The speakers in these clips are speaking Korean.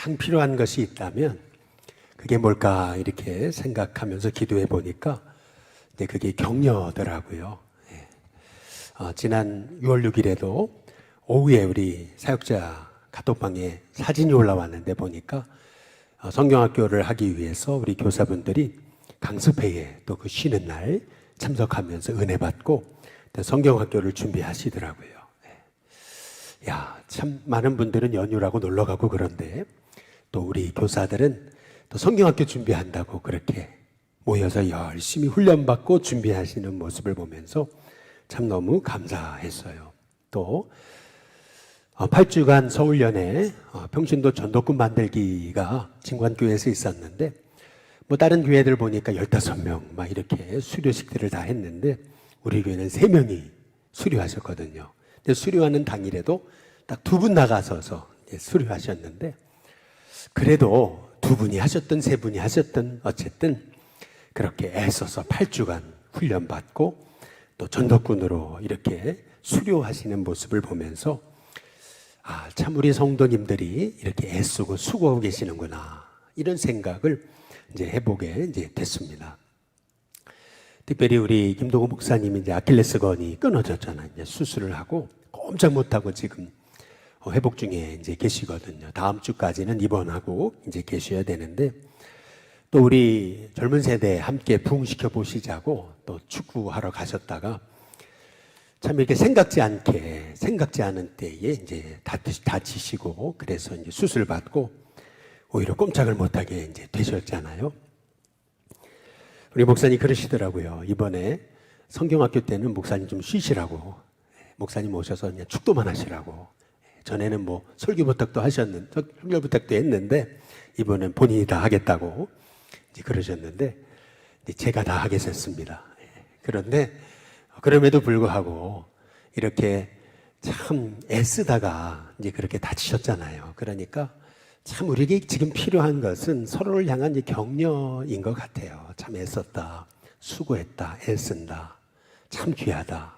가장 필요한 것이 있다면 그게 뭘까 이렇게 생각하면서 기도해 보니까 이제 그게 격려더라고요. 지난 6월 6일에도 오후에 우리 사역자 카톡방에 사진이 올라왔는데 보니까 성경학교를 하기 위해서 우리 교사분들이 강습회에 또 그 쉬는 날 참석하면서 은혜 받고 성경학교를 준비하시더라고요. 야, 참 많은 분들은 연휴라고 놀러 가고 그런데 또 우리 교사들은 또 성경학교 준비한다고 그렇게 모여서 열심히 훈련받고 준비하시는 모습을 보면서 참 너무 감사했어요. 또 8주간 서울연회 평신도 전도꾼 만들기가 진관교회에서 있었는데 뭐 다른 교회들 보니까 15명 막 이렇게 수료식들을 다 했는데 우리 교회는 3명이 수료하셨거든요. 근데 수료하는 당일에도 딱 2분 나가서서 수료하셨는데 그래도 2분이 하셨든 3분이 하셨든 어쨌든 그렇게 애써서 8주간 훈련받고 또 전도꾼으로 이렇게 수료하시는 모습을 보면서 참 우리 성도님들이 이렇게 애쓰고 수고하고 계시는구나 이런 생각을 이제 해보게 이제 됐습니다. 특별히 우리 김동호 목사님이 이제 아킬레스건이 끊어졌잖아요. 이제 수술을 하고 꼼짝 못하고 지금 회복 중에 이제 계시거든요. 다음 주까지는 입원하고 이제 계셔야 되는데 또 우리 젊은 세대 함께 부흥시켜 보시자고 또 축구하러 가셨다가 참 이렇게 생각지 않은 때에 이제 다치시고 그래서 이제 수술 받고 오히려 꼼짝을 못하게 이제 되셨잖아요. 우리 목사님 그러시더라고요. 이번에 성경학교 때는 목사님 좀 쉬시라고 목사님 오셔서 그냥 축도만 하시라고 전에는 뭐 설교 부탁도 했는데 이번엔 본인이 다 하겠다고 이제 그러셨는데 이제 제가 다 하게 됐습니다. 그런데 그럼에도 불구하고 이렇게 참 애쓰다가 이제 그렇게 다치셨잖아요. 그러니까 참 우리에게 지금 필요한 것은 서로를 향한 이제 격려인 것 같아요. 참 애썼다, 수고했다, 애쓴다, 참 귀하다,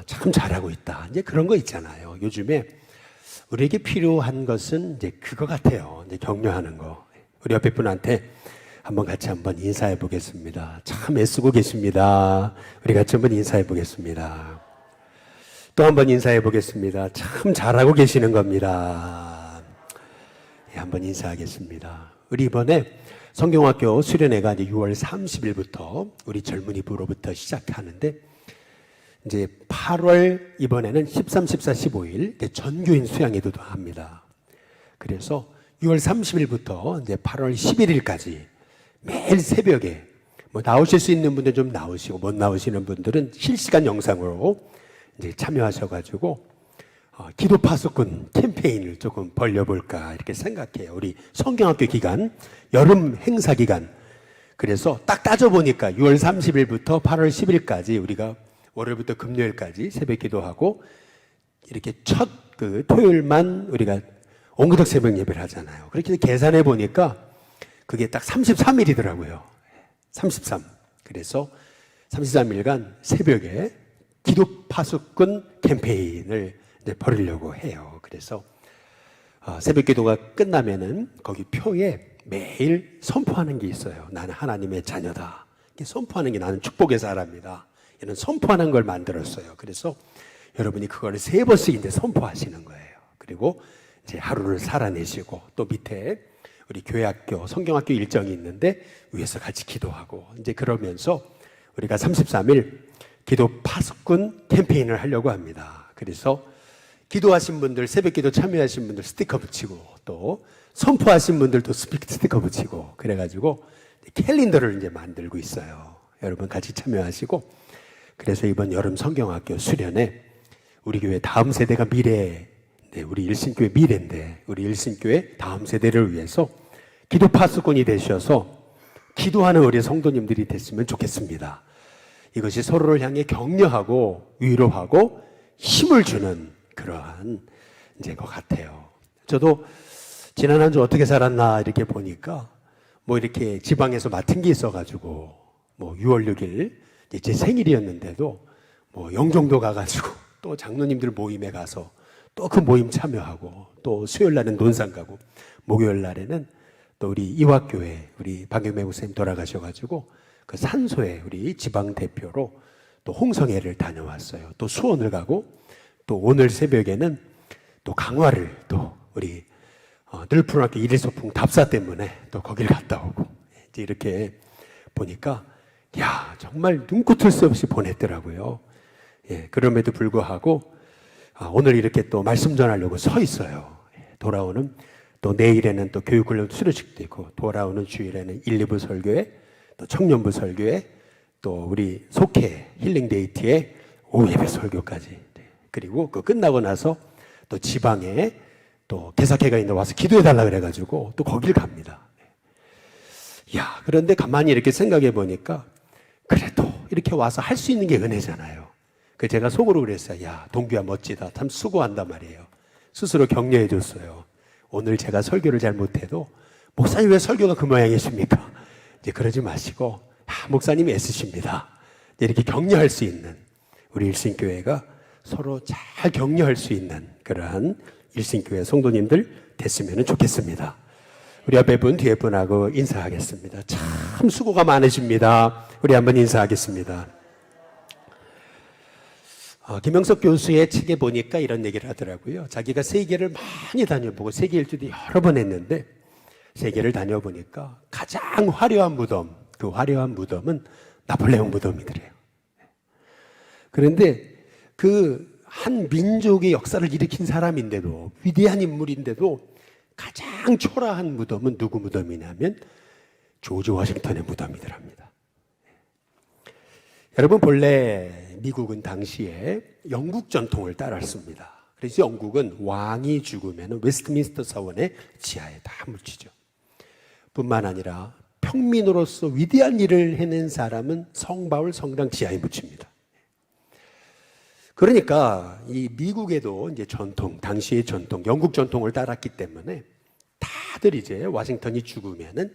참 잘하고 있다. 이제 그런 거 있잖아요. 요즘에 우리에게 필요한 것은 이제 그거 같아요. 이제 격려하는 거. 우리 옆에 분한테 같이 한번 인사해 보겠습니다. 참 애쓰고 계십니다. 우리 같이 한번 인사해 보겠습니다. 또 한번 인사해 보겠습니다. 참 잘하고 계시는 겁니다. 한번 인사하겠습니다. 우리 이번에 성경학교 수련회가 이제 6월 30일부터 우리 젊은이 부로부터 시작하는데 이제 8월 이번에는 13, 14, 15일 전교인 수양회도 합니다. 그래서 6월 30일부터 이제 8월 11일까지 매일 새벽에 뭐 나오실 수 있는 분들 좀 나오시고 못 나오시는 분들은 실시간 영상으로 이제 참여하셔가지고 기도 파수꾼 캠페인을 조금 벌려볼까 이렇게 생각해요. 우리 성경학교 기간, 여름 행사 기간. 그래서 딱 따져보니까 6월 30일부터 8월 10일까지 우리가 월요일부터 금요일까지 새벽 기도하고 이렇게 첫 그 토요일만 우리가 온구덕 새벽 예배를 하잖아요. 그렇게 계산해 보니까 그게 딱 33일이더라고요. 33. 그래서 33일간 새벽에 기도 파수꾼 캠페인을 이제 벌이려고 해요. 그래서 새벽 기도가 끝나면은 거기 표에 매일 선포하는 게 있어요. 나는 하나님의 자녀다. 선포하는 게 나는 축복의 사람이다. 이런 선포하는 걸 만들었어요. 그래서 여러분이 그걸 3번씩 이제 선포하시는 거예요. 그리고 이제 하루를 살아내시고 또 밑에 우리 교회학교, 성경학교 일정이 있는데 위에서 같이 기도하고 이제 그러면서 우리가 33일 기도 파수꾼 캠페인을 하려고 합니다. 그래서 기도하신 분들, 새벽 기도 참여하신 분들 스티커 붙이고 또 선포하신 분들도 스티커 붙이고 그래가지고 캘린더를 이제 만들고 있어요. 여러분 같이 참여하시고 그래서 이번 여름 성경학교 수련회 우리 교회 다음 세대가 미래, 우리 일신교회 미래인데 우리 일신교회 다음 세대를 위해서 기도 파수꾼이 되셔서 기도하는 우리 성도님들이 됐으면 좋겠습니다. 이것이 서로를 향해 격려하고 위로하고 힘을 주는 그러한 이제 것 같아요. 저도 지난 한 주 어떻게 살았나 이렇게 보니까 뭐 이렇게 지방에서 맡은 게 있어가지고 뭐 6월 6일 제 생일이었는데도 뭐 영종도 가가지고 또 장로님들 모임에 가서 또 그 모임 참여하고 또 수요일 날은 논산 가고 목요일 날에는 또 우리 이화교회 우리 박영매 목사님 돌아가셔가지고 그 산소에 우리 지방 대표로 또 홍성회를 다녀왔어요. 또 수원을 가고 또 오늘 새벽에는 또 강화를 또 우리 늘푸른학교 일일소풍 답사 때문에 또 거길 갔다 오고 이제 이렇게 보니까 야 정말 눈코 뜰 새 없이 보냈더라고요. 예, 그럼에도 불구하고 오늘 이렇게 또 말씀 전하려고 서 있어요. 돌아오는 또 내일에는 또 교육훈련 수료식도 있고 돌아오는 주일에는 1, 2부 설교회 또 청년부 설교회 또 우리 속회 힐링데이트에 오후 예배 설교까지 그리고 그 끝나고 나서 또 지방에 또 개사회가 있는데 와서 기도해달라 그래가지고 또 거길 갑니다. 야 그런데 가만히 이렇게 생각해 보니까 그래도 이렇게 와서 할 수 있는 게 은혜잖아요. 그 제가 속으로 그랬어요. 야 동규야 멋지다. 참 수고한단 말이에요. 스스로 격려해 줬어요. 오늘 제가 설교를 잘 못해도 목사님 왜 설교가 그 모양이십니까? 이제 그러지 마시고 목사님이 애쓰십니다. 이렇게 격려할 수 있는 우리 일신교회가 서로 잘 격려할 수 있는 그러한 일신교회 성도님들 됐으면 좋겠습니다. 우리 앞에 분 뒤에 분하고 인사하겠습니다. 참 수고가 많으십니다. 우리 한번 인사하겠습니다. 김영석 교수의 책에 보니까 이런 얘기를 하더라고요. 자기가 세계를 많이 다녀보고 세계 일주도 여러 번 했는데 세계를 다녀보니까 가장 화려한 무덤, 그 화려한 무덤은 나폴레옹 무덤이더래요. 그런데 그 한 민족의 역사를 일으킨 사람인데도 위대한 인물인데도 가장 초라한 무덤은 누구 무덤이냐면 조지 워싱턴의 무덤이더랍니다. 여러분 본래 미국은 당시에 영국 전통을 따랐습니다. 그래서 영국은 왕이 죽으면 웨스트민스터 사원의 지하에 다 묻히죠. 뿐만 아니라 평민으로서 위대한 일을 해낸 사람은 성바울 성당 지하에 묻힙니다. 그러니까 이 미국에도 이제 전통, 당시의 전통, 영국 전통을 따랐기 때문에 다들 이제 워싱턴이 죽으면은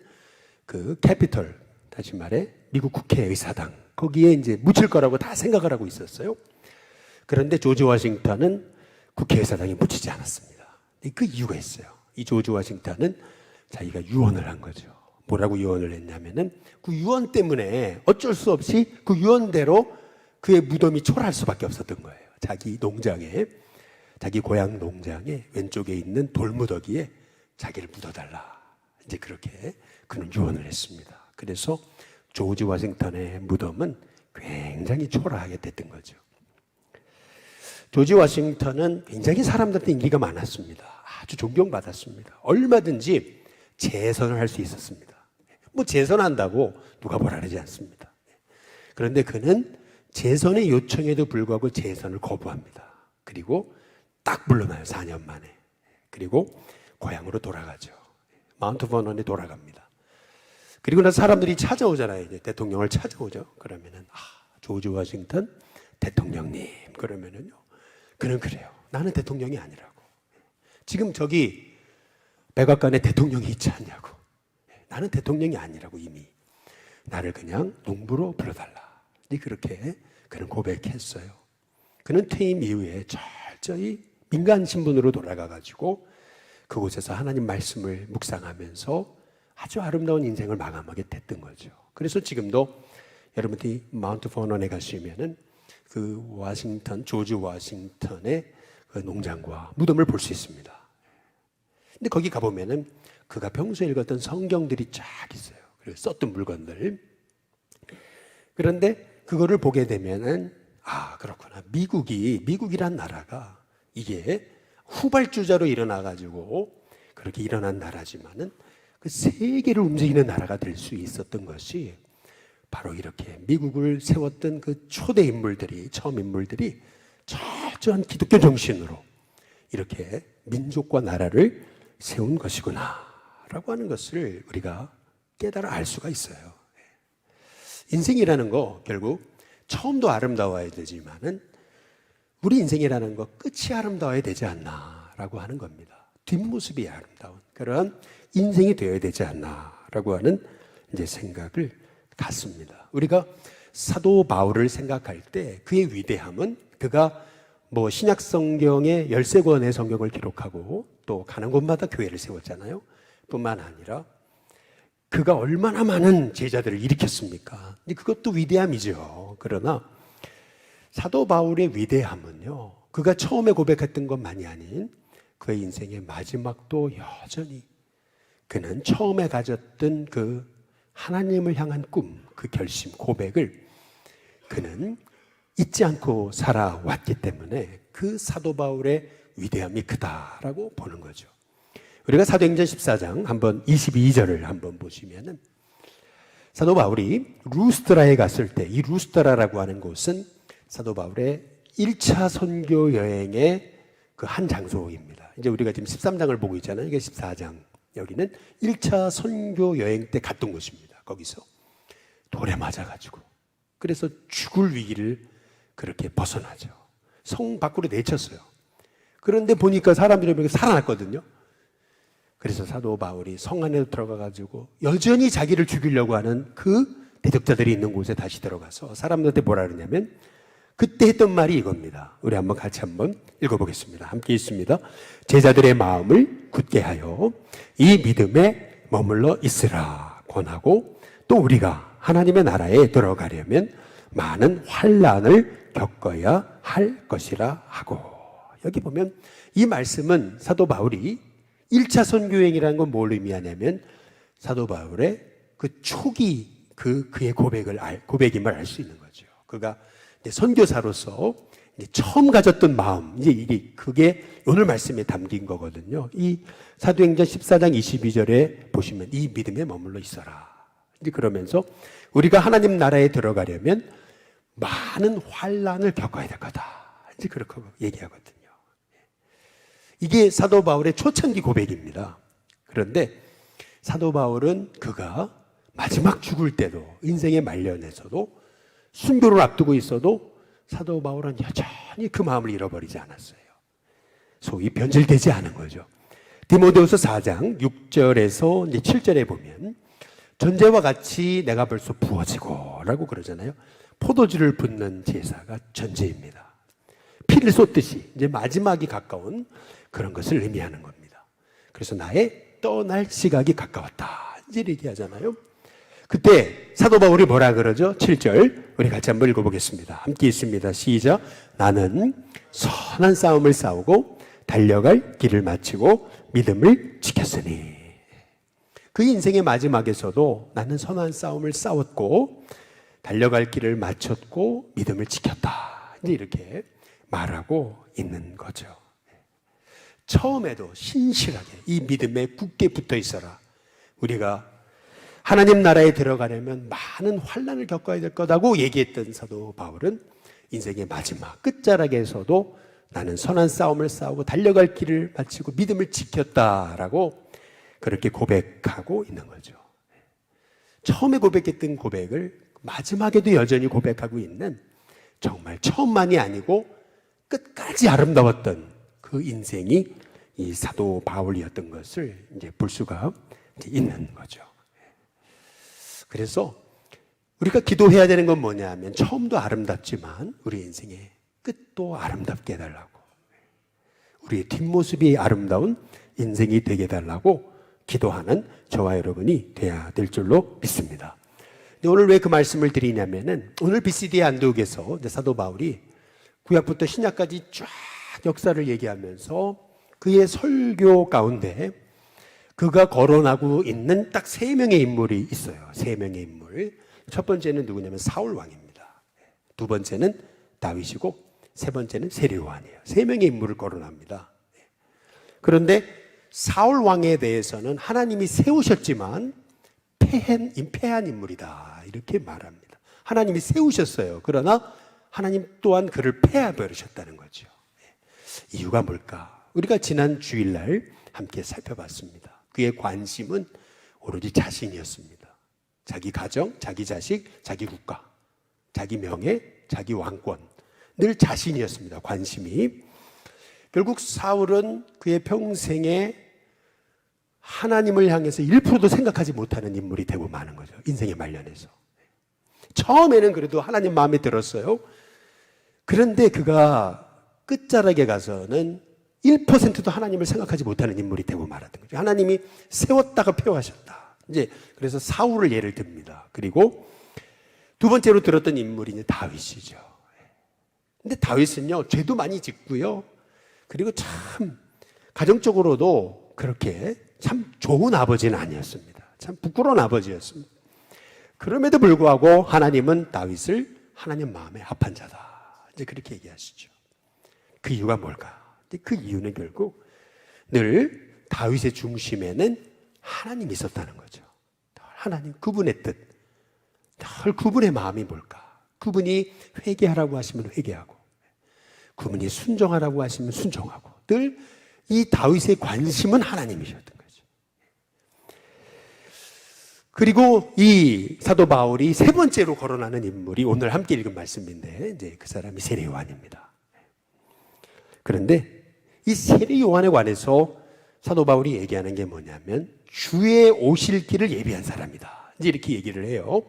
그 캐피털, 다시 말해 미국 국회의사당 거기에 이제 묻힐 거라고 다 생각을 하고 있었어요. 그런데 조지 워싱턴은 국회의사당에 묻히지 않았습니다. 그 이유가 있어요. 이 조지 워싱턴은 자기가 유언을 한 거죠. 뭐라고 유언을 했냐면은 그 유언 때문에 어쩔 수 없이 그 유언대로 그의 무덤이 초라할 수밖에 없었던 거예요. 자기 농장에, 자기 고향 농장에 왼쪽에 있는 돌무더기에 자기를 묻어달라. 이제 그렇게 그는 유언을 했습니다. 그래서 조지 워싱턴의 무덤은 굉장히 초라하게 됐던 거죠. 조지 워싱턴은 굉장히 사람들한테 인기가 많았습니다. 아주 존경받았습니다. 얼마든지 재선을 할 수 있었습니다. 뭐 재선한다고 누가 뭐라 그러지 않습니다. 그런데 그는 재선의 요청에도 불구하고 재선을 거부합니다. 그리고 딱 물러나요. 4년 만에. 그리고 고향으로 돌아가죠. 마운트 버넌에 돌아갑니다. 그리고 나서 사람들이 찾아오잖아요. 이제 대통령을 찾아오죠. 그러면은 조지 워싱턴 대통령님 그러면은요. 그는 그래요. 나는 대통령이 아니라고. 지금 저기 백악관에 대통령이 있지 않냐고. 나는 대통령이 아니라고 이미. 나를 그냥 농부로 불러달라. 그렇게 그는 고백했어요. 그는 퇴임 이후에 철저히 민간 신분으로 돌아가가지고 그곳에서 하나님 말씀을 묵상하면서 아주 아름다운 인생을 마감하게 됐던 거죠. 그래서 지금도 여러분들이 마운트 버넌에 가시면은 그 워싱턴, 조지 워싱턴의 그 농장과 무덤을 볼 수 있습니다. 근데 거기 가보면은 그가 평소에 읽었던 성경들이 쫙 있어요. 그리고 썼던 물건들. 그런데 그거를 보게 되면은 그렇구나. 미국이란 나라가 이게 후발주자로 일어나가지고 그렇게 일어난 나라지만은 그 세계를 움직이는 나라가 될 수 있었던 것이 바로 이렇게 미국을 세웠던 그 초대 인물들이, 처음 인물들이 철저한 기독교 정신으로 이렇게 민족과 나라를 세운 것이구나 라고 하는 것을 우리가 깨달아 알 수가 있어요. 인생이라는 거 결국 처음도 아름다워야 되지만은 우리 인생이라는 거 끝이 아름다워야 되지 않나라고 하는 겁니다. 뒷모습이 아름다운 그런 인생이 되어야 되지 않나라고 하는 이제 생각을 갖습니다. 우리가 사도 바울을 생각할 때 그의 위대함은 그가 뭐 신약 성경의 13권의 성경을 기록하고 또 가는 곳마다 교회를 세웠잖아요. 뿐만 아니라 그가 얼마나 많은 제자들을 일으켰습니까? 근데 그것도 위대함이죠. 그러나 사도 바울의 위대함은요, 그가 처음에 고백했던 것만이 아닌 그의 인생의 마지막도 여전히 그는 처음에 가졌던 그 하나님을 향한 꿈, 그 결심, 고백을 그는 잊지 않고 살아왔기 때문에 그 사도 바울의 위대함이 크다라고 보는 거죠. 우리가 사도행전 14장 한번 22절을 한번 보시면은 사도 바울이 루스드라에 갔을 때, 이 루스드라라고 하는 곳은 사도 바울의 1차 선교 여행의 그 한 장소입니다. 이제 우리가 지금 13장을 보고 있잖아요. 이게 14장. 여기는 1차 선교 여행 때 갔던 곳입니다. 거기서 돌에 맞아가지고 그래서 죽을 위기를 그렇게 벗어나죠. 성 밖으로 내쳤어요. 그런데 보니까 사람들이 살아났거든요. 그래서 사도 바울이 성 안에 들어가가지고 여전히 자기를 죽이려고 하는 그 대적자들이 있는 곳에 다시 들어가서 사람들한테 뭐라 그러냐면 그때 했던 말이 이겁니다. 우리 한번 같이 한번 읽어보겠습니다. 함께 있습니다. 제자들의 마음을 굳게 하여 이 믿음에 머물러 있으라 권하고 또 우리가 하나님의 나라에 들어가려면 많은 환난을 겪어야 할 것이라 하고. 여기 보면 이 말씀은 사도 바울이 1차 선교여행이라는 건 뭘 의미하냐면 사도 바울의 그 초기 그의 고백임을 알 수 있는 거죠. 그가 선교사로서 처음 가졌던 마음, 이제 그게 오늘 말씀에 담긴 거거든요. 이 사도행전 14장 22절에 보시면 이 믿음에 머물러 있어라. 이제 그러면서 우리가 하나님 나라에 들어가려면 많은 환난을 겪어야 될 거다. 이제 그렇게 얘기하거든요. 이게 사도 바울의 초창기 고백입니다. 그런데 사도 바울은 그가 마지막 죽을 때도 인생의 말년에서도 순교를 앞두고 있어도 사도 바울은 여전히 그 마음을 잃어버리지 않았어요. 소위 변질되지 않은 거죠. 디모데후서 4장 6절에서 이제 7절에 보면 전제와 같이 내가 벌써 부어지고 라고 그러잖아요. 포도주를 붓는 제사가 전제입니다. 피를 쏟듯이 이제 마지막이 가까운 그런 것을 의미하는 겁니다. 그래서 나의 떠날 시각이 가까웠다 이제 얘기하잖아요. 그때 사도 바울이 뭐라 그러죠? 7절 우리 같이 한번 읽어보겠습니다. 함께 있습니다. 시작. 나는 선한 싸움을 싸우고 달려갈 길을 마치고 믿음을 지켰으니. 그 인생의 마지막에서도 나는 선한 싸움을 싸웠고 달려갈 길을 마쳤고 믿음을 지켰다. 이제 이렇게 말하고 있는 거죠. 처음에도 신실하게 이 믿음에 굳게 붙어 있어라. 우리가 하나님 나라에 들어가려면 많은 환난을 겪어야 될 거다고 얘기했던 사도 바울은 인생의 마지막 끝자락에서도 나는 선한 싸움을 싸우고 달려갈 길을 마치고 믿음을 지켰다라고 그렇게 고백하고 있는 거죠. 처음에 고백했던 고백을 마지막에도 여전히 고백하고 있는 정말 처음만이 아니고 끝까지 아름다웠던 그 인생이 이 사도 바울이었던 것을 이제 볼 수가 있는 거죠. 그래서 우리가 기도해야 되는 건 뭐냐 하면 처음도 아름답지만 우리 인생의 끝도 아름답게 해달라고, 우리의 뒷모습이 아름다운 인생이 되게 해달라고 기도하는 저와 여러분이 돼야 될 줄로 믿습니다. 오늘 왜 그 말씀을 드리냐면은 오늘 BCD의 안독에서 사도 바울이 구약부터 신약까지 쫙 역사를 얘기하면서 그의 설교 가운데 그가 거론하고 있는 딱 3명의 인물이 있어요. 3명의 인물. 첫 번째는 누구냐면 사울 왕입니다. 두 번째는 다윗이고 세 번째는 세리요한이에요. 3명의 인물을 거론합니다. 그런데 사울 왕에 대해서는 하나님이 세우셨지만 패한 인물이다 이렇게 말합니다. 하나님이 세우셨어요. 그러나 하나님 또한 그를 패해버리셨다는 거죠. 이유가 뭘까? 우리가 지난 주일날 함께 살펴봤습니다. 그의 관심은 오로지 자신이었습니다. 자기 가정, 자기 자식, 자기 국가, 자기 명예, 자기 왕권, 늘 자신이었습니다. 관심이. 결국 사울은 그의 평생에 하나님을 향해서 1%도 생각하지 못하는 인물이 되고 마는 거죠. 인생의 말년에서. 처음에는 그래도 하나님 마음에 들었어요. 그런데 그가 끝자락에 가서는 1%도 하나님을 생각하지 못하는 인물이 되고 말았던 거죠. 하나님이 세웠다가 폐허하셨다. 이제 그래서 사울을 예를 듭니다. 그리고 두 번째로 들었던 인물이 이제 다윗이죠. 근데 다윗은요, 죄도 많이 짓고요. 그리고 참 가정적으로도 그렇게 참 좋은 아버지는 아니었습니다. 참 부끄러운 아버지였습니다. 그럼에도 불구하고 하나님은 다윗을 하나님 마음에 합한 자다. 이제 그렇게 얘기하시죠. 그 이유가 뭘까? 그 이유는 결국 늘 다윗의 중심에는 하나님이 있었다는 거죠. 하나님, 그분의 뜻, 늘 그분의 마음이 뭘까? 그분이 회개하라고 하시면 회개하고, 그분이 순종하라고 하시면 순종하고, 늘 이 다윗의 관심은 하나님이셨던 거죠. 그리고 이 사도 바울이 세 번째로 거론하는 인물이 오늘 함께 읽은 말씀인데, 이제 그 사람이 세례 요한입니다. 그런데 이 세례 요한에 관해서 사도 바울이 얘기하는 게 뭐냐면 주의 오실 길을 예비한 사람이다. 이제 이렇게 얘기를 해요.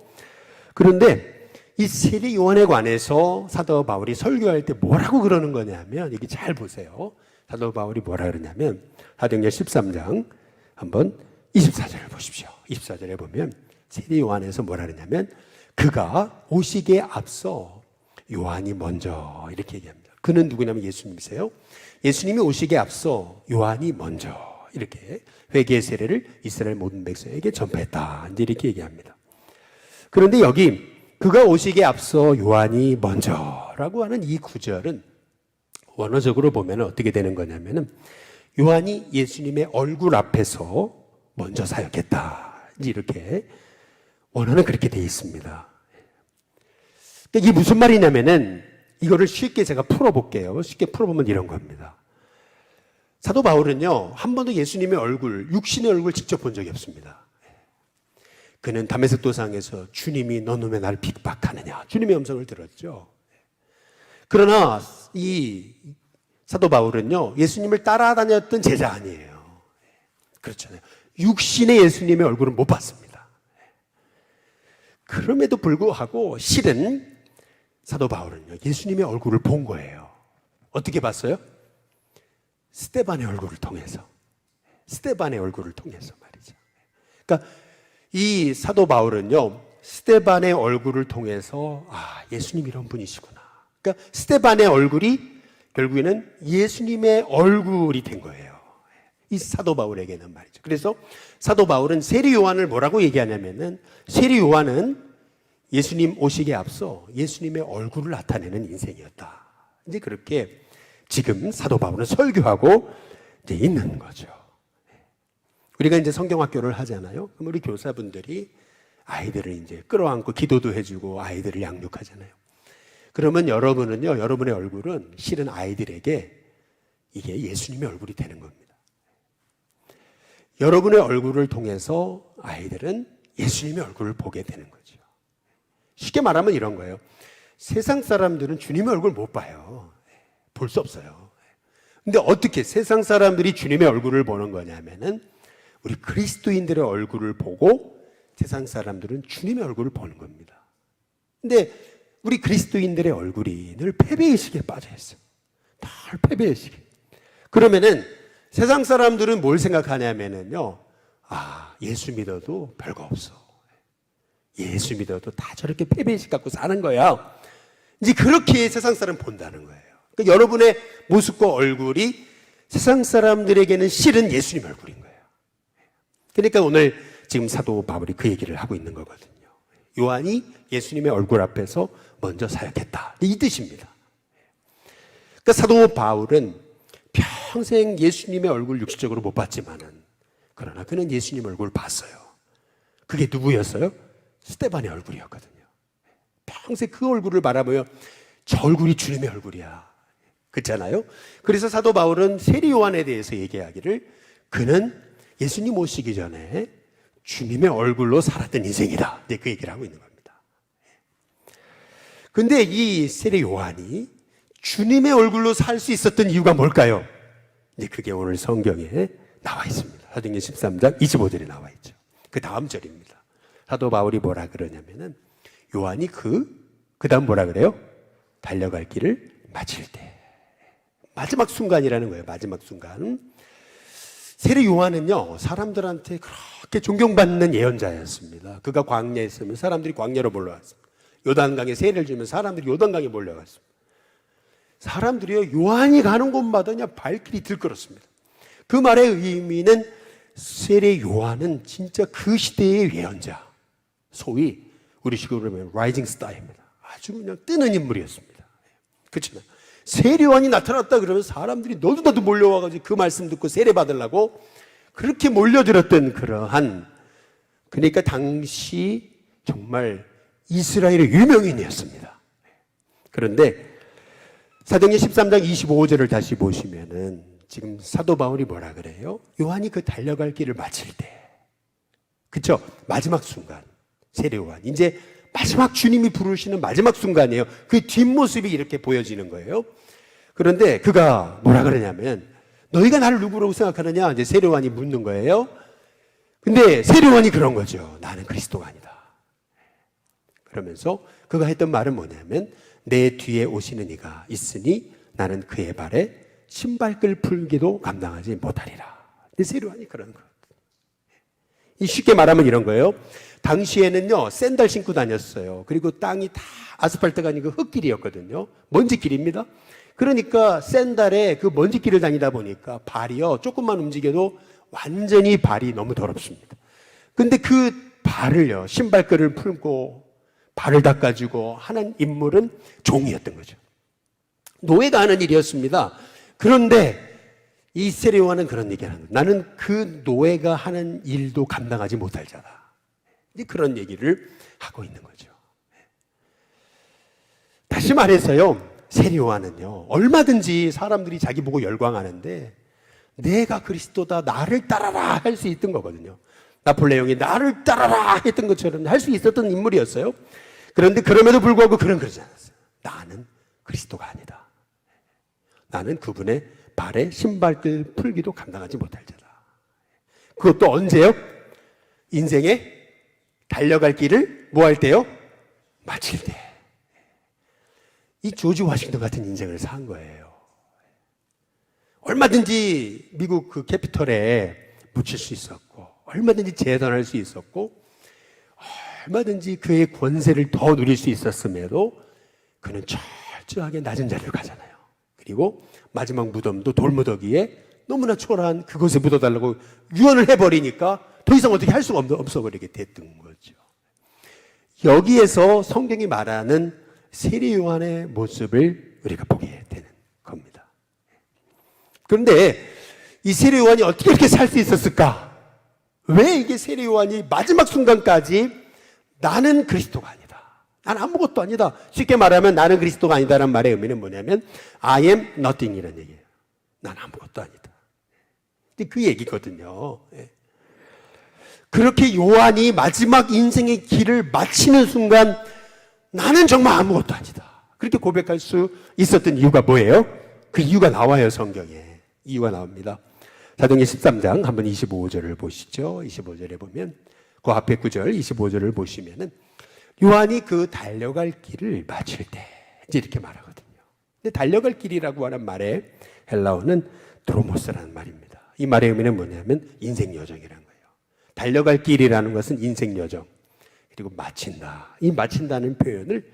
그런데 이 세례 요한에 관해서 사도 바울이 설교할 때 뭐라고 그러는 거냐면, 여기 잘 보세요. 사도 바울이 뭐라 그러냐면 사도행전 13장 한번 24절을 보십시오. 24절에 보면 세례 요한에서 뭐라 그러냐면 그가 오시기에 앞서 요한이 먼저, 이렇게 얘기합니다. 그는 누구냐면 예수님이세요. 예수님이 오시기에 앞서 요한이 먼저 이렇게 회개의 세례를 이스라엘 모든 백성에게 전파했다. 이제 이렇게 얘기합니다. 그런데 여기 그가 오시기에 앞서 요한이 먼저라고 하는 이 구절은 원어적으로 보면 어떻게 되는 거냐면은 요한이 예수님의 얼굴 앞에서 먼저 사역했다. 이제 이렇게 원어는 그렇게 되어 있습니다. 이게 무슨 말이냐면은 이거를 쉽게 제가 풀어볼게요. 쉽게 풀어보면 이런 겁니다. 사도 바울은요, 한 번도 예수님의 얼굴, 육신의 얼굴 직접 본 적이 없습니다. 그는 다메섹 도상에서 주님이 너는 왜 나를 핍박하느냐, 주님의 음성을 들었죠. 그러나 이 사도 바울은요, 예수님을 따라다녔던 제자 아니에요. 그렇잖아요. 육신의 예수님의 얼굴은 못 봤습니다. 그럼에도 불구하고 실은 사도 바울은요, 예수님의 얼굴을 본 거예요. 어떻게 봤어요? 스데반의 얼굴을 통해서. 스데반의 얼굴을 통해서 말이죠. 그러니까 이 사도 바울은요, 스데반의 얼굴을 통해서 예수님 이런 분이시구나. 그러니까 스데반의 얼굴이 결국에는 예수님의 얼굴이 된 거예요. 이 사도 바울에게는 말이죠. 그래서 사도 바울은 세례 요한을 뭐라고 얘기하냐면은 세례 요한은 예수님 오시기에 앞서 예수님의 얼굴을 나타내는 인생이었다. 이제 그렇게 지금 사도 바울은 설교하고 이제 있는 거죠. 우리가 이제 성경학교를 하잖아요. 그럼 우리 교사분들이 아이들을 이제 끌어안고 기도도 해주고 아이들을 양육하잖아요. 그러면 여러분은요, 여러분의 얼굴은 실은 아이들에게 이게 예수님의 얼굴이 되는 겁니다. 여러분의 얼굴을 통해서 아이들은 예수님의 얼굴을 보게 되는 거죠. 쉽게 말하면 이런 거예요. 세상 사람들은 주님의 얼굴 못 봐요. 볼 수 없어요. 근데 어떻게 세상 사람들이 주님의 얼굴을 보는 거냐면은 우리 그리스도인들의 얼굴을 보고 세상 사람들은 주님의 얼굴을 보는 겁니다. 근데 우리 그리스도인들의 얼굴이 늘 패배의식에 빠져 있어요. 늘 패배의식에. 그러면은 세상 사람들은 뭘 생각하냐면은요, 예수 믿어도 별거 없어. 예수 믿어도 다 저렇게 패배의식 갖고 사는 거야. 이제 그렇게 세상 사람 본다는 거예요. 그러니까 여러분의 모습과 얼굴이 세상 사람들에게는 실은 예수님 얼굴인 거예요. 그러니까 오늘 지금 사도 바울이 그 얘기를 하고 있는 거거든요. 요한이 예수님의 얼굴 앞에서 먼저 사역했다. 이 뜻입니다. 그러니까 사도 바울은 평생 예수님의 얼굴 육체적으로 못 봤지만은 그러나 그는 예수님 얼굴을 봤어요. 그게 누구였어요? 스데반의 얼굴이었거든요. 평생 그 얼굴을 바라보며 저 얼굴이 주님의 얼굴이야. 그렇잖아요. 그래서 사도 바울은 세례 요한에 대해서 얘기하기를 그는 예수님 오시기 전에 주님의 얼굴로 살았던 인생이다. 네, 그 얘기를 하고 있는 겁니다. 근데 이 세례 요한이 주님의 얼굴로 살 수 있었던 이유가 뭘까요? 네, 그게 오늘 성경에 나와 있습니다. 사도행전 13장 25절에 나와 있죠. 그 다음 절입니다. 사도 바울이 뭐라 그러냐면은 요한이 그 다음 뭐라 그래요? 달려갈 길을 마칠 때. 마지막 순간이라는 거예요. 마지막 순간. 세례 요한은요, 사람들한테 그렇게 존경받는 예언자였습니다. 그가 광야에 있으면 사람들이 광야로 몰려왔습니다. 요단강에 세례를 주면 사람들이 요단강에 몰려갔습니다. 사람들이요, 요한이 가는 곳마다 그냥 발길이 들끓었습니다. 그 말의 의미는 세례 요한은 진짜 그 시대의 예언자, 소위 우리 식으로 보면 라이징 스타입니다. 아주 그냥 뜨는 인물이었습니다. 그렇잖아요. 세례 요한이 나타났다 그러면 사람들이 너도나도 몰려와가지고 그 말씀 듣고 세례 받으려고 그렇게 몰려들었던 그러한, 그러니까 당시 정말 이스라엘의 유명인이었습니다. 그런데 사도행전 13장 25절을 다시 보시면은 지금 사도 바울이 뭐라 그래요? 요한이 그 달려갈 길을 마칠 때, 그쵸? 마지막 순간, 세례 요한, 이제 마지막 주님이 부르시는 마지막 순간이에요. 그 뒷모습이 이렇게 보여지는 거예요. 그런데 그가 뭐라 그러냐면, 너희가 나를 누구라고 생각하느냐? 이제 세례 요한이 묻는 거예요. 근데 세례 요한이 그런 거죠. 나는 그리스도가 아니다. 그러면서 그가 했던 말은 뭐냐면, 내 뒤에 오시는 이가 있으니 나는 그의 발에 신발끈 풀기도 감당하지 못하리라. 근데 세례 요한이 그런 거예요. 쉽게 말하면 이런 거예요. 당시에는요, 샌들 신고 다녔어요. 그리고 땅이 다 아스팔트가 아니고 흙길이었거든요. 먼지길입니다. 그러니까 샌들에 그 먼지길을 다니다 보니까 발이요, 조금만 움직여도 완전히 발이 너무 더럽습니다. 근데 그 발을요, 신발끈을 풀고 발을 닦아주고 하는 인물은 종이었던 거죠. 노예가 하는 일이었습니다. 그런데 이 세례 요한은 그런 얘기를 하는 거예요. 나는 그 노예가 하는 일도 감당하지 못할 자다. 그런 얘기를 하고 있는 거죠. 다시 말해서요, 세례 요한은요, 얼마든지 사람들이 자기 보고 열광하는데 내가 그리스도다, 나를 따라라 할 수 있던 거거든요. 나폴레옹이 나를 따라라 했던 것처럼 할 수 있었던 인물이었어요. 그런데 그럼에도 불구하고 그는 그러지 않았어요. 나는 그리스도가 아니다. 나는 그분의 발에 신발끈 풀기도 감당하지 못할 자다. 그것도 언제요? 인생에 달려갈 길을 뭐 할 때요? 마칠 때. 이 조지 워싱턴 같은 인생을 산 거예요. 얼마든지 미국 그 캐피털에 묻힐 수 있었고, 얼마든지 재단할 수 있었고, 얼마든지 그의 권세를 더 누릴 수 있었음에도 그는 철저하게 낮은 자리를 가잖아요. 그리고 마지막 무덤도 돌무더기에 너무나 초라한 그곳에 묻어달라고 유언을 해버리니까 더 이상 어떻게 할 수가 없어버리게 됐던 거죠. 여기에서 성경이 말하는 세례 요한의 모습을 우리가 보게 되는 겁니다. 그런데 이 세례 요한이 어떻게 이렇게 살 수 있었을까? 왜 이게 세례 요한이 마지막 순간까지 나는 그리스도가 아니다, 나는 아무것도 아니다, 쉽게 말하면 나는 그리스도가 아니다라는 말의 의미는 뭐냐면 I am nothing 이라는 얘기예요. 난 아무것도 아니다. 그 얘기거든요. 그렇게 요한이 마지막 인생의 길을 마치는 순간 나는 정말 아무것도 아니다, 그렇게 고백할 수 있었던 이유가 뭐예요? 그 이유가 나와요. 성경에 이유가 나옵니다. 사도행전 13장 한번 25절을 보시죠. 25절에 보면 그 앞에 9절 25절을 보시면은 요한이 그 달려갈 길을 마칠 때 이제 이렇게 말하거든요. 근데 달려갈 길이라고 하는 말에 헬라어는 드로모스라는 말입니다. 이 말의 의미는 뭐냐면 인생 여정이라는 거예요. 달려갈 길이라는 것은 인생 여정, 그리고 마친다. 이 마친다는 표현을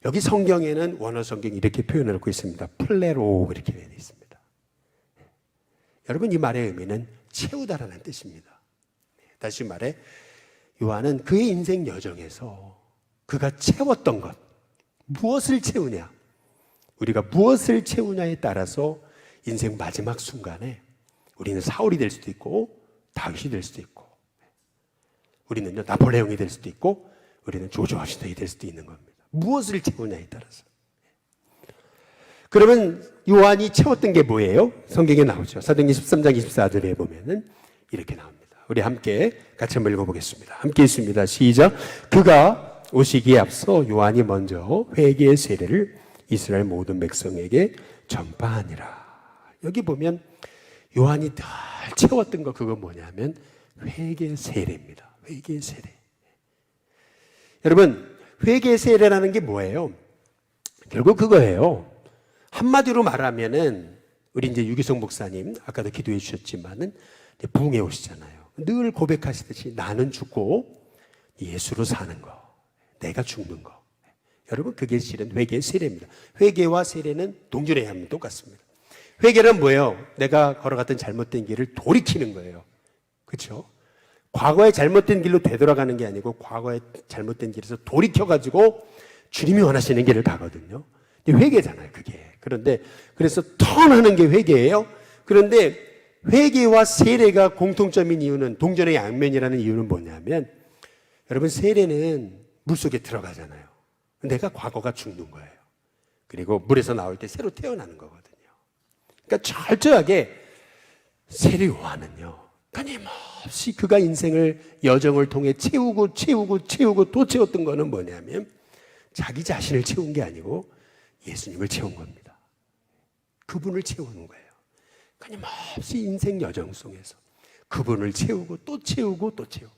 여기 성경에는 원어 성경이 이렇게 표현하고 있습니다. 플레로 이렇게 되어 있습니다. 여러분, 이 말의 의미는 채우다라는 뜻입니다. 다시 말해 요한은 그의 인생 여정에서 그가 채웠던 것, 무엇을 채우냐, 우리가 무엇을 채우냐에 따라서 인생 마지막 순간에 우리는 사울이 될 수도 있고 다윗이 될 수도 있고, 우리는요 나폴레옹이 될 수도 있고, 우리는 조지 워싱턴이 될 수도 있는 겁니다. 무엇을 채우냐에 따라서. 그러면 요한이 채웠던 게 뭐예요? 성경에 나오죠. 사도행전 13장 24절에 보면은 이렇게 나옵니다. 우리 함께 같이 한번 읽어보겠습니다. 함께 있습니다. 시작. 그가 오시기에 앞서 요한이 먼저 회개의 세례를 이스라엘 모든 백성에게 전파하니라. 여기 보면 요한이 늘 채웠던 거, 그건 뭐냐면 회개의 세례입니다. 회개의 세례. 여러분, 회개의 세례라는 게 뭐예요? 결국 그거예요. 한마디로 말하면은 우리 이제 유기성 목사님 아까도 기도해 주셨지만은 이제 부흥회 오시잖아요. 늘 고백하시듯이 나는 죽고 예수로 사는 거, 내가 죽는 거. 여러분 그게 실은 회개의 세례입니다. 회개와 세례는 동전의 양면 똑같습니다. 회개는 뭐예요? 내가 걸어갔던 잘못된 길을 돌이키는 거예요. 그렇죠? 과거의 잘못된 길로 되돌아가는 게 아니고 과거의 잘못된 길에서 돌이켜가지고 주님이 원하시는 길을 가거든요. 회개잖아요, 그게. 그런데 그래서 턴하는 게 회개예요. 그런데 회개와 세례가 공통점인 이유는 동전의 양면이라는 이유는 뭐냐면 여러분 세례는 물속에 들어가잖아요. 내가 과거가 죽는 거예요. 그리고 물에서 나올 때 새로 태어나는 거거든요. 그러니까 철저하게 세례 요한은요, 끊임없이 그가 인생을 여정을 통해 채우고 또 채웠던 거는 뭐냐면 자기 자신을 채운 게 아니고 예수님을 채운 겁니다. 그분을 채우는 거예요. 끊임없이 인생 여정 속에서 그분을 채우고 또 채우고 또 채우고.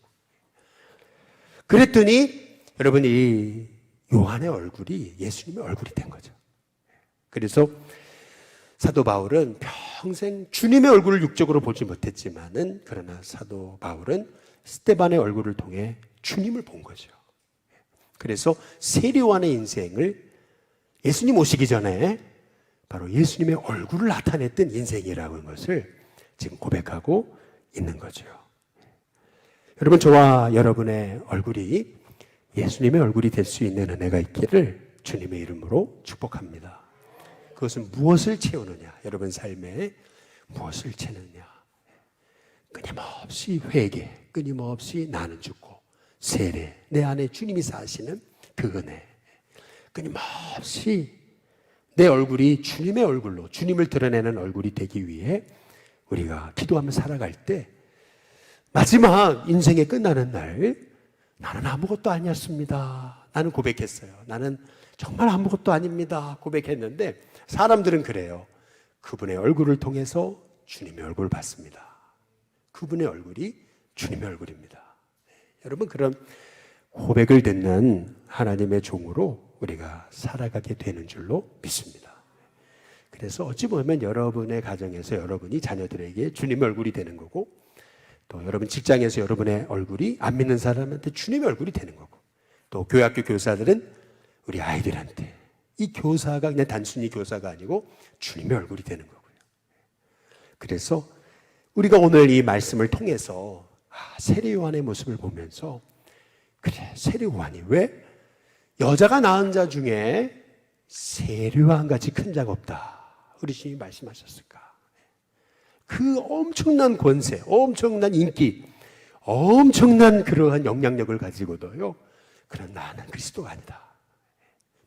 그랬더니 여러분 이 요한의 얼굴이 예수님의 얼굴이 된 거죠. 그래서 사도 바울은 평생 주님의 얼굴을 육적으로 보지 못했지만은 그러나 사도 바울은 스데반의 얼굴을 통해 주님을 본 거죠. 그래서 세례 요한의 인생을 예수님 오시기 전에 바로 예수님의 얼굴을 나타냈던 인생이라고 하는 것을 지금 고백하고 있는 거죠. 여러분 저와 여러분의 얼굴이 예수님의 얼굴이 될 수 있는 은혜가 있기를 주님의 이름으로 축복합니다. 그것은 무엇을 채우느냐? 여러분 삶에 무엇을 채우느냐? 끊임없이 회개, 끊임없이 나는 죽고 세례, 내 안에 주님이 사시는 그 은혜, 끊임없이 내 얼굴이 주님의 얼굴로 주님을 드러내는 얼굴이 되기 위해 우리가 기도하며 살아갈 때 마지막 인생의 끝나는 날 나는 아무것도 아니었습니다. 나는 고백했어요. 나는 정말 아무것도 아닙니다. 고백했는데 사람들은 그래요. 그분의 얼굴을 통해서 주님의 얼굴을 봤습니다. 그분의 얼굴이 주님의 얼굴입니다. 여러분 그런 고백을 듣는 하나님의 종으로 우리가 살아가게 되는 줄로 믿습니다. 그래서 어찌 보면 여러분의 가정에서 여러분이 자녀들에게 주님의 얼굴이 되는 거고 또 여러분 직장에서 여러분의 얼굴이 안 믿는 사람한테 주님의 얼굴이 되는 거고 또 교회학교 교사들은 우리 아이들한테 이 교사가 그냥 단순히 교사가 아니고 주님의 얼굴이 되는 거고요. 그래서 우리가 오늘 이 말씀을 통해서 세례 요한의 모습을 보면서 그래 세례 요한이 왜 여자가 낳은 자 중에 세례 요한같이 큰 자가 없다 우리 주님이 말씀하셨을까? 그 엄청난 권세, 엄청난 인기, 엄청난 그러한 영향력을 가지고도요 그런 나는 그리스도가 아니다.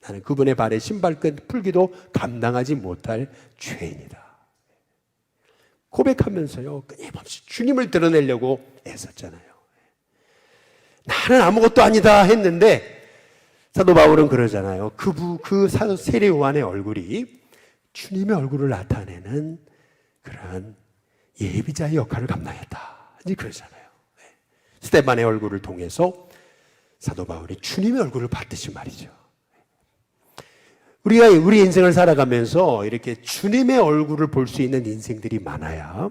나는 그분의 발에 신발끈 풀기도 감당하지 못할 죄인이다. 고백하면서요 끊임없이 주님을 드러내려고 애썼잖아요. 나는 아무것도 아니다 했는데 사도 바울은 그러잖아요. 그 세례 요한의 얼굴이 주님의 얼굴을 나타내는 그러한 예비자의 역할을 감당했다. 이제 그러잖아요. 스데반의 얼굴을 통해서 사도 바울이 주님의 얼굴을 봤듯이 말이죠. 우리가 우리 인생을 살아가면서 이렇게 주님의 얼굴을 볼 수 있는 인생들이 많아야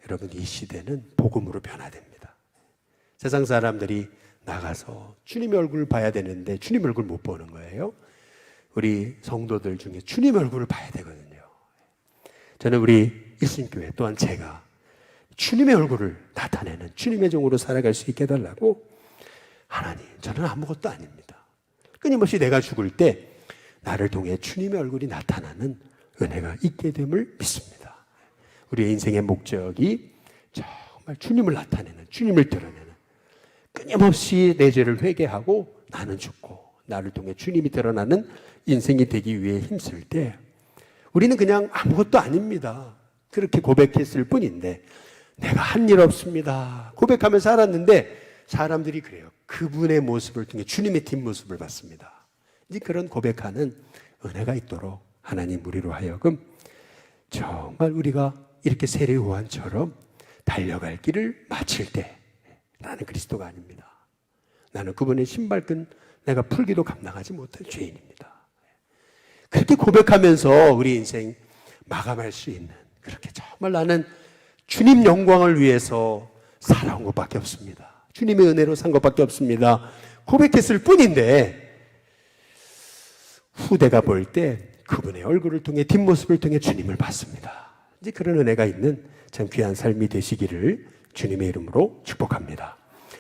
여러분 이 시대는 복음으로 변화됩니다. 세상 사람들이 나가서 주님의 얼굴을 봐야 되는데 주님의 얼굴을 못 보는 거예요. 우리 성도들 중에 주님의 얼굴을 봐야 되거든요. 저는 우리 일순교회 또한 제가 주님의 얼굴을 나타내는 주님의 종으로 살아갈 수 있게 해달라고 하나님 저는 아무것도 아닙니다. 끊임없이 내가 죽을 때 나를 통해 주님의 얼굴이 나타나는 은혜가 있게 됨을 믿습니다. 우리의 인생의 목적이 정말 주님을 나타내는 주님을 드러내는 끊임없이 내 죄를 회개하고 나는 죽고 나를 통해 주님이 드러나는 인생이 되기 위해 힘쓸 때 우리는 그냥 아무것도 아닙니다. 그렇게 고백했을 뿐인데 내가 한 일 없습니다. 고백하며 살았는데 사람들이 그래요. 그분의 모습을 통해 주님의 뒷모습을 봤습니다. 이제 그런 고백하는 은혜가 있도록 하나님 우리로 하여금 정말 우리가 이렇게 세례 요한처럼 달려갈 길을 마칠 때 나는 그리스도가 아닙니다. 나는 그분의 신발끈 내가 풀기도 감당하지 못할 죄인입니다. 그렇게 고백하면서 우리 인생 마감할 수 있는, 그렇게 정말 나는 주님 영광을 위해서 살아온 것밖에 없습니다. 주님의 은혜로 산 것밖에 없습니다. 고백했을 뿐인데 후대가 볼 때 그분의 얼굴을 통해, 뒷모습을 통해 주님을 봤습니다. 이제 그런 은혜가 있는 참 귀한 삶이 되시기를 주님의 이름으로 축복합니다.